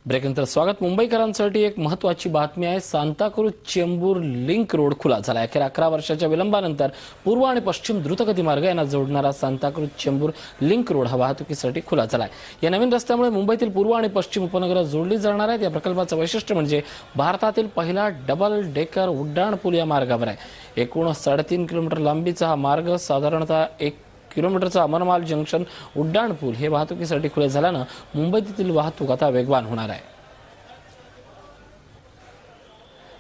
ब्रेकनंतर स्वागत. मुंबईकरांसाठी एक महत्त्वाची बातमी आहे. सांताक्रूझ चेंबूर लिंक रोड खुला झाला. अखेर 11 वर्षाच्या विलंबानंतर पूर्व आणि पश्चिम द्रुतगती मार्ग यांना जोडणारा सांताक्रूझ चेंबूर लिंक रोड हा वाहतुकीसाठी खुला झाला आहे. या नवीन रस्त्यामुळे मुंबईतील पूर्व आणि पश्चिम उपनगरं जोडली जाणार आहेत. या प्रकल्पाचं वैशिष्ट्य म्हणजे भारतातील पहिला डबल डेकर उड्डाण पूल या मार्गावर आहे. एकूण 3.5 किलोमीटर लांबीचा हा मार्ग साधारणतः 1 किलोमीटरचा अमरमाल जंक्शन उड्डाण पूल हे वाहतुकीसाठी खुले झाल्यानं मुंबईतील वाहतूक आता वेगवान होणार आहे.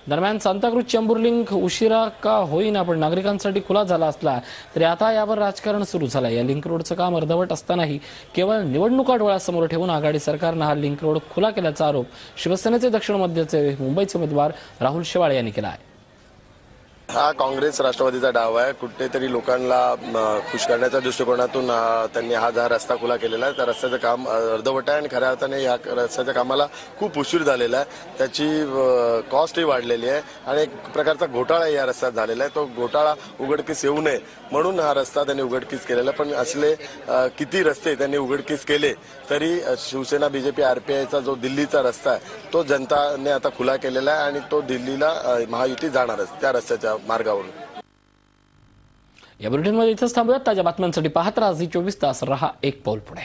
दरम्यान सांताक्रूझ चेंबूर लिंक उशिरा का होईना पण नागरिकांसाठी खुला झाला असला तरी आता यावर राजकारण सुरू झालं. या लिंक रोडचं काम अर्धवट असतानाही केवळ निवडणुका डोळ्यासमोर ठेवून आघाडी सरकारनं हा लिंक रोड खुला केल्याचा आरोप शिवसेनेचे दक्षिण मध्यचे मुंबईचे उमेदवार राहुल शेवाळे यांनी केला आहे. हा काँग्रेस राष्ट्रवादीचा डाव आहे. कुठेतरी लोकांना खुश करण्याच्या दृष्टिकोनातून त्यांनी हा रस्ता खुला केलेला आहे. त्या रस्त्याचं काम अर्धवट आहे आणि खऱ्या अर्थाने या रस्त्याच्या कामाला खूप उशीर झालेला आहे. त्याची कॉस्टही वाढलेली आहे आणि एक प्रकारचा घोटाळा या रस्त्यात झालेला आहे. तो घोटाळा उघडकीस येऊ नये म्हणून हा रस्ता त्यांनी उघडकीस केलेला आहे. पण असले किती रस्ते त्यांनी उघडकीस केले तरी शिवसेना, बीजेपी, आरपीआयचा जो दिल्लीचा रस्ता आहे तो जनताने आता खुला केलेला आहे आणि तो दिल्लीला महायुती जाणारच त्या रस्त्याच्या मार्गावरून. या बुलेटिनमध्ये इथंच थांबूयात. ताज्या बातम्यांसाठी पाहत राहा झी 24 तास. रहा एक पाऊल पुढे.